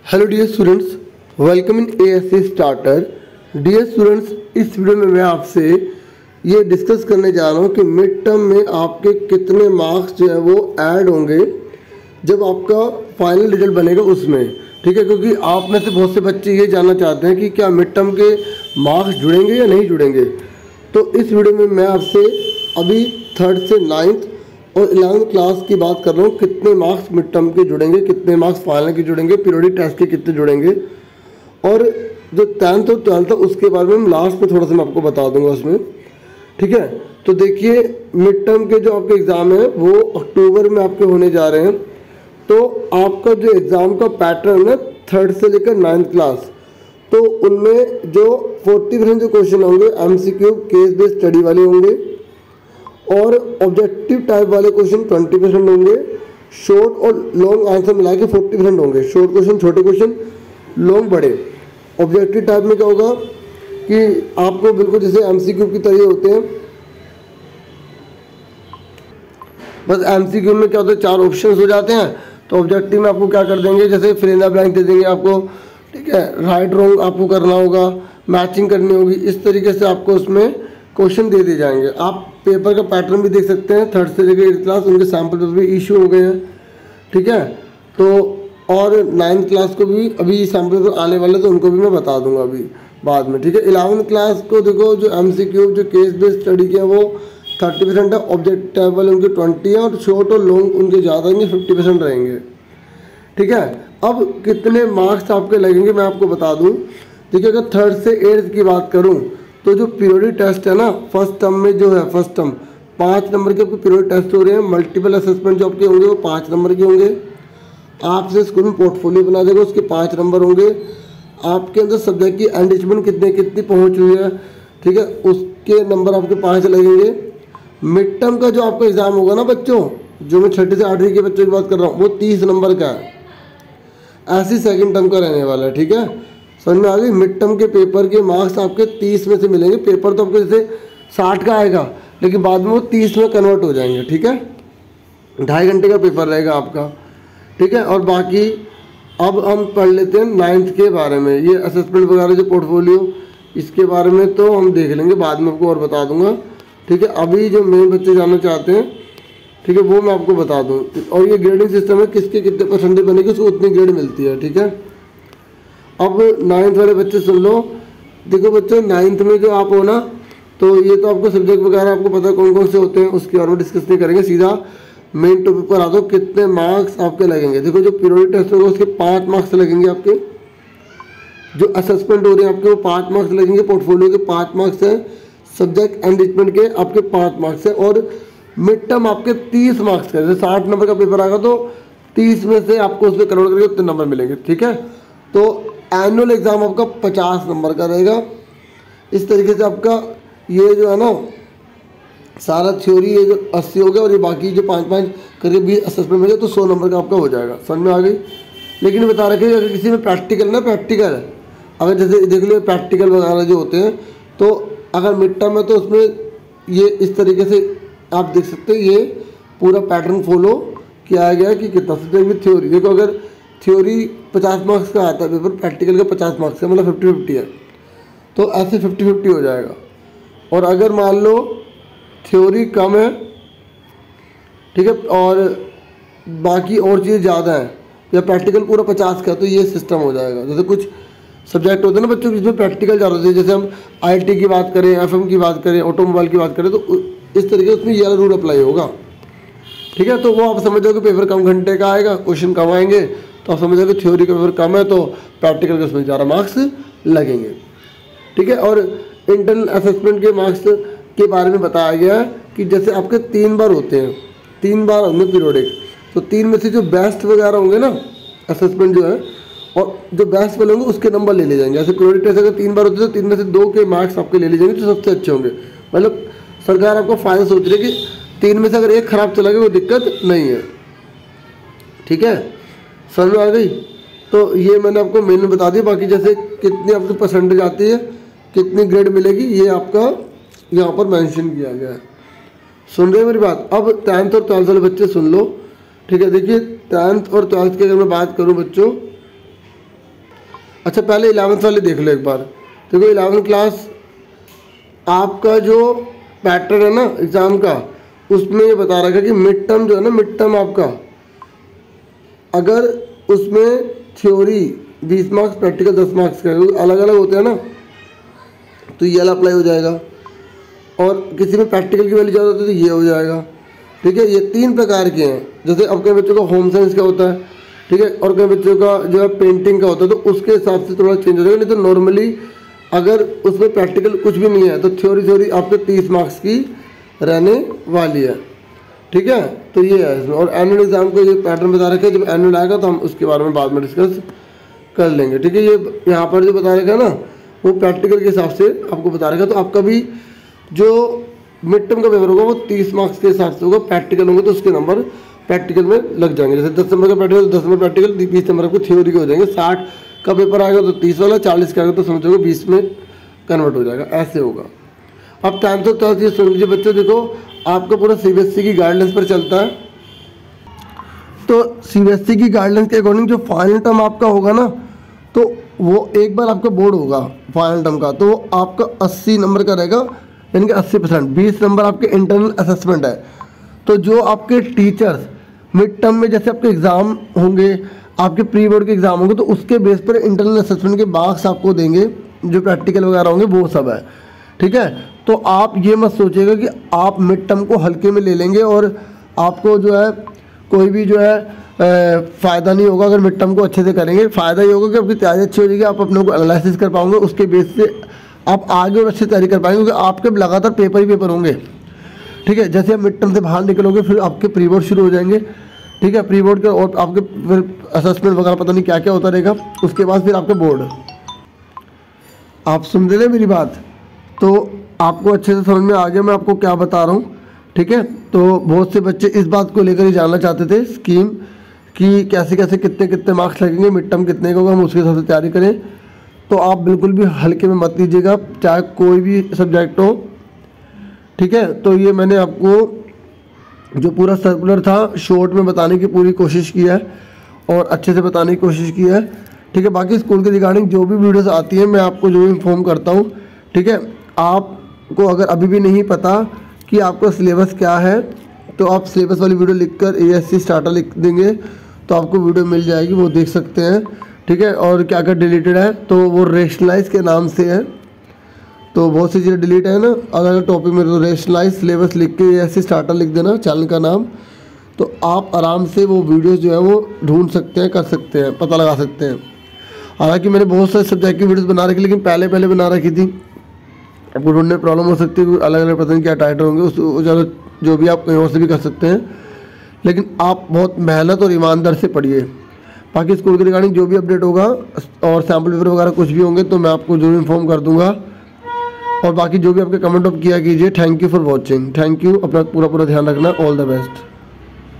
Hello dear students, welcome in ASC starter. Dear students, इस video में मैं आपसे ये डिस्कस करने जा रहा हूँ कि मिड टर्म में आपके कितने मार्क्स जो है वो ऐड होंगे जब आपका फाइनल रिजल्ट बनेगा उसमें। ठीक है, क्योंकि आप में से बहुत से बच्चे ये जानना चाहते हैं कि क्या मिड टर्म के मार्क्स जुड़ेंगे या नहीं जुड़ेंगे। तो इस वीडियो में मैं आपसे अभी 3rd से 9th और 11th क्लास की बात कर रहा हूँ, कितने मार्क्स मिड टर्म के जुड़ेंगे, कितने मार्क्स फाइनल के जुड़ेंगे, पीरियोडिक टेस्ट के कितने जुड़ेंगे, और जो 10th और 12th है उसके बारे में लास्ट में थोड़ा सा मैं आपको बता दूंगा उसमें। ठीक है, तो देखिए मिड टर्म के जो आपके एग्ज़ाम है वो अक्टूबर में आपके होने जा रहे हैं। तो आपका जो एग्ज़ाम का पैटर्न है 3rd से लेकर 9th क्लास, तो उनमें जो 40% जो क्वेश्चन होंगे MCQ केस बेस्ड स्टडी वाले होंगे, और ऑब्जेक्टिव टाइप वाले क्वेश्चन 20% होंगे, शॉर्ट और लॉन्ग आंसर मिला के 40% होंगे। शॉर्ट क्वेश्चन छोटे क्वेश्चन, लॉन्ग बड़े। ऑब्जेक्टिव टाइप में क्या होगा कि आपको बिल्कुल जैसे MCQ की तरह होते हैं, बस MCQ में क्या होता है 4 ऑप्शंस हो जाते हैं, तो ऑब्जेक्टिव में आपको क्या कर देंगे, जैसे फिल इन द ब्लैंक दे देंगे आपको। ठीक है, राइट रॉन्ग आपको करना होगा, मैचिंग करनी होगी, इस तरीके से आपको उसमें क्वेश्चन दे दिए जाएंगे। आप पेपर का पैटर्न भी देख सकते हैं, 3rd से लेकर 8th क्लास उनके सैम्पल पेपर भी इशू हो गए हैं। ठीक है, तो और 9th क्लास को भी अभी सैम्पल पेपर आने वाले, तो उनको भी मैं बता दूंगा अभी बाद में। ठीक है, 11th क्लास को देखो जो MCQ जो केस बेस्ड स्टडी के हैं वो 30% है, ऑब्जेक्टिव वाले उनके 20 है, और शॉर्ट और लॉन्ग उनके ज़्यादा रहेंगे, 50% रहेंगे। ठीक है, अब कितने मार्क्स आपके लगेंगे मैं आपको बता दूँ। देखिए, अगर 3rd से 8th की बात करूँ तो जो पीरियोडिक टेस्ट है ना, फर्स्ट टर्म में जो है, फर्स्ट टर्म 5 नंबर के आपके पीरियोडिक टेस्ट हो रहे हैं। मल्टीपल असेसमेंट जो आपके होंगे वो 5 नंबर के होंगे। आपसे स्कूल में पोर्टफोलियो बना देगा, उसके 5 नंबर होंगे। आपके अंदर सब्जेक्ट की एनरिचमेंट कितनी पहुंच हुई है, ठीक है, उसके नंबर आपके 5 लगेंगे। मिड टर्म का जो आपका एग्ज़ाम होगा ना बच्चों, जो मैं 6ठी से 8वीं के बच्चों की बात कर रहा हूँ, वो 30 नंबर का है। ऐसे सेकेंड टर्म का रहने वाला है। ठीक है, समझ में आ गई। मिड टर्म के पेपर के मार्क्स आपके 30 में से मिलेंगे। पेपर तो आपके जैसे 60 का आएगा, लेकिन बाद में वो 30 में कन्वर्ट हो जाएंगे। ठीक है, 2.5 घंटे का पेपर रहेगा आपका। ठीक है, और बाकी अब हम पढ़ लेते हैं 9th के बारे में। ये असेसमेंट वगैरह जो पोर्टफोलियो, इसके बारे में तो हम देख लेंगे, बाद में आपको और बता दूंगा। ठीक है, अभी जो मेन बच्चे जानना चाहते हैं, ठीक है, वो मैं आपको बता दूँ। और ये ग्रेडिंग सिस्टम है, किसके कितने परसेंटेज बनेगी उसको उतनी ग्रेड मिलती है। ठीक है, अब 9th वाले बच्चे सुन लो। देखो बच्चों, 9th में जो आप हो ना, तो ये तो आपको सब्जेक्ट वगैरह आपको पता है कौन कौन से होते हैं, उसके बारे में डिस्कस नहीं करेंगे, सीधा मेन टॉपिक पर आ दो। कितने मार्क्स आपके लगेंगे। देखो, जो पीरियोडिक टेस्ट होगा उसके 5 मार्क्स लगेंगे आपके, जो असेसमेंट हो रहे हैं आपके वो 5 मार्क्स लगेंगे, पोर्टफोलियो के 5 मार्क्स हैं, सब्जेक्ट एनरिचमेंट के आपके 5 मार्क्स हैं, और मिड टर्म आपके 30 मार्क्स का। जैसे 60 नंबर का पेपर आएगा तो 30 में से आपको उसमें कन्वर्ट करके उतने नंबर मिलेंगे। ठीक है, तो एनुअल एग्ज़ाम आपका 50 नंबर का रहेगा। इस तरीके से आपका ये जो है ना सारा थ्योरी, ये जो 80 हो गया, और ये बाकी जो 5-5 करके 20 असेसमेंट में जाए तो 100 नंबर का आपका हो जाएगा। समझ में आ गई। लेकिन बता रखे अगर किसी में प्रैक्टिकल ना, प्रैक्टिकल अगर जैसे देख लो प्रैक्टिकल वगैरह जो होते हैं, तो अगर मिड टर्म है तो उसमें ये इस तरीके से आप देख सकते हैं, ये पूरा पैटर्न फॉलो किया गया कि कितना सब्जेक्ट में थ्योरी। देखो, अगर थ्योरी 50 मार्क्स का आता है पेपर, प्रैक्टिकल का 50 मार्क्स का, मतलब 50-50 है, तो ऐसे 50-50 हो जाएगा। और अगर मान लो थ्योरी कम है, ठीक है, और बाकी और चीज़ ज़्यादा है, या प्रैक्टिकल पूरा 50 का, तो ये सिस्टम हो जाएगा। जैसे कुछ सब्जेक्ट होते हैं ना बच्चों जिसमें प्रैक्टिकल ज़्यादा होते हैं, जैसे हम IT की बात करें, FM की बात करें, ऑटोमोबाइल की बात करें, तो इस तरीके से उसमें ये रूल अप्लाई होगा। ठीक है, तो वो आप समझ जाओ कि पेपर कम घंटे का आएगा, क्वेश्चन कम आएंगे, तो आप समझ जाओ कि थ्योरी का पेपर कम है तो प्रैक्टिकल के उसमें ज़्यादा मार्क्स लगेंगे। ठीक है, और इंटरनल असेसमेंट के मार्क्स के बारे में बताया गया है कि जैसे आपके 3 बार होते हैं, 3 बार होंगे पीरियोडिक, तो 3 में से जो बेस्ट वगैरह होंगे ना असेसमेंट जो है, और जो बेस्ट वाले होंगे उसके नंबर ले जाएंगे। जैसे पीरियोडिक टेस्ट अगर 3 बार होते हैं तो 3 में से 2 के मार्क्स आपके ले जाएंगे, जो सबसे अच्छे होंगे। मतलब सरकार आपको फ़ायदा सोच रही है कि 3 में से अगर 1 खराब चला गया कोई दिक्कत नहीं है। ठीक है, समझ में आ गई। तो ये मैंने आपको मेनू बता दिया। बाकी जैसे कितनी आपकी परसेंटेज आती है, कितनी ग्रेड मिलेगी, ये आपका यहाँ पर मेंशन किया गया है। सुन रहे हैं मेरी बात। अब 10th और 12th वाले बच्चे सुन लो। ठीक है, देखिए 10th और 12th की अगर मैं बात करूँ बच्चों, अच्छा पहले 11th वाले देख लो एक बार। देखो 11th क्लास आपका जो पैटर्न है ना एग्ज़ाम का, उसमें ये बता रखा है कि मिड टर्म जो है ना, मिड टर्म आपका अगर उसमें थ्योरी 20 मार्क्स, प्रैक्टिकल 10 मार्क्स का, अलग अलग होते हैं ना, तो ये वाला अप्लाई हो जाएगा। और किसी में प्रैक्टिकल की वैल्यू ज़्यादा होती है तो ये हो जाएगा। ठीक है, ये 3 प्रकार के हैं। जैसे अब कई बच्चों का होम साइंस का होता है, ठीक है, और कई बच्चों का जो है पेंटिंग का होता है, तो उसके हिसाब से थोड़ा चेंज हो जाएगा। नहीं तो नॉर्मली अगर उसमें प्रैक्टिकल कुछ भी नहीं है तो थ्योरी आपके 30 मार्क्स की रहने वाली है। ठीक है, तो ये है इसमें। और एनुअल एग्जाम को ये पैटर्न बता रखे, जब एनुअल आएगा तो हम उसके बारे में बाद में डिस्कस कर लेंगे। ठीक है, ये यहाँ पर जो बता रखा है ना, वो प्रैक्टिकल के हिसाब से आपको बता रखा है। तो आपका भी जो मिड टर्म का पेपर होगा वो 30 मार्क्स के हिसाब से होगा। प्रैक्टिकल होंगे तो उसके नंबर प्रैक्टिकल में लग जाएंगे। जैसे 10 नंबर का प्रैक्टिकल, 10 नंबर प्रैक्टिकल, 20 नंबर आपको थ्योरी के हो जाएंगे। 60 का पेपर आएगा तो 30 वाला, 40 का आएगा तो समझोगे 20 में कन्वर्ट हो जाएगा, ऐसे होगा। अब 10th और 12th ये सुन लीजिए बच्चों, देखो आपका पूरा CBSE की गाइडलाइंस पर चलता है। तो CBSE की गाइडलाइंस के अकॉर्डिंग जो फाइनल टर्म आपका होगा ना, तो वो एक बार आपका बोर्ड होगा फाइनल टर्म का, तो वो आपका 80 नंबर का रहेगा, यानी कि 80%। 20 नंबर आपके इंटरनल असेसमेंट है। तो जो आपके टीचर्स मिड टर्म में जैसे आपके एग्ज़ाम होंगे, आपके प्री बोर्ड के एग्ज़ाम होंगे, तो उसके बेस पर इंटरनल असेसमेंट के मार्क्स आपको देंगे, जो प्रैक्टिकल वगैरह होंगे वो सब है। ठीक है, तो आप ये मत सोचिएगा कि आप मिड टर्म को हल्के में ले लेंगे और आपको जो है कोई भी जो है फ़ायदा नहीं होगा अगर मिड टर्म को अच्छे से करेंगे। फ़ायदा ये होगा कि आपकी तैयारी अच्छी हो जाएगी, आप अपने को एनालिसिस कर पाओगे, उसके बेस से आप आगे और अच्छी तैयारी कर पाएंगे, क्योंकि आपके लगातार पेपर ही पेपर होंगे। ठीक है, जैसे आप मिड टर्म से बाहर निकलोगे फिर आपके प्री बोर्ड शुरू हो जाएंगे। ठीक है, प्री बोर्ड के और आपके फिर असेसमेंट वगैरह पता नहीं क्या क्या होता रहेगा, उसके बाद फिर आपके बोर्ड। आप सुन रहे मेरी बात, तो आपको अच्छे से समझ में आ गया मैं आपको क्या बता रहा हूँ। ठीक है, तो बहुत से बच्चे इस बात को लेकर ही जानना चाहते थे स्कीम कि कैसे कैसे कितने कितने मार्क्स लगेंगे, मिड टर्म कितने का होगा, हम उसके हिसाब से तैयारी करें। तो आप बिल्कुल भी हल्के में मत लीजिएगा, चाहे कोई भी सब्जेक्ट हो। ठीक है, तो ये मैंने आपको जो पूरा सर्कुलर था शॉर्ट में बताने की पूरी कोशिश की है और अच्छे से बताने की कोशिश की है। ठीक है, बाकी स्कूल के रिगार्डिंग जो भी वीडियोस आती हैं मैं आपको जो इन्फॉर्म करता हूँ। ठीक है, आपको अगर अभी भी नहीं पता कि आपका सिलेबस क्या है, तो आप सिलेबस वाली वीडियो लिखकर ASC स्टार्टर लिख देंगे तो आपको वीडियो मिल जाएगी, वो देख सकते हैं। ठीक है, और क्या क्या डिलीटेड है तो वो रेशनलाइज के नाम से है, तो बहुत सी चीज़ें डिलीट है ना अलग अलग टॉपिक में, तो रेशनलाइज सिलेबस लिख के ASC स्टार्टर लिख देना चैनल का नाम, तो आप आराम से वो वीडियोस जो है वो ढूंढ सकते हैं, कर सकते हैं, पता लगा सकते हैं। हालांकि मैंने बहुत सारे सब्जेक्ट की वीडियोस बना रखी, लेकिन पहले बना रखी थी, आपको ढूंढने में प्रॉब्लम हो सकती है, अलग अलग पता नहीं क्या टाइटल होंगे, उस जो भी आप कहीं और से भी कर सकते हैं, लेकिन आप बहुत मेहनत और ईमानदार से पढ़िए। बाकी स्कूल के रिगार्डिंग जो भी अपडेट होगा और सैम्पल पेपर वगैरह कुछ भी होंगे तो मैं आपको जरूर इन्फॉर्म कर दूंगा। और बाकी जो भी आपके कमेंट अप किया कीजिए। Thank you for watching, thank you, अपना पूरा ध्यान रखना, ऑल द बेस्ट।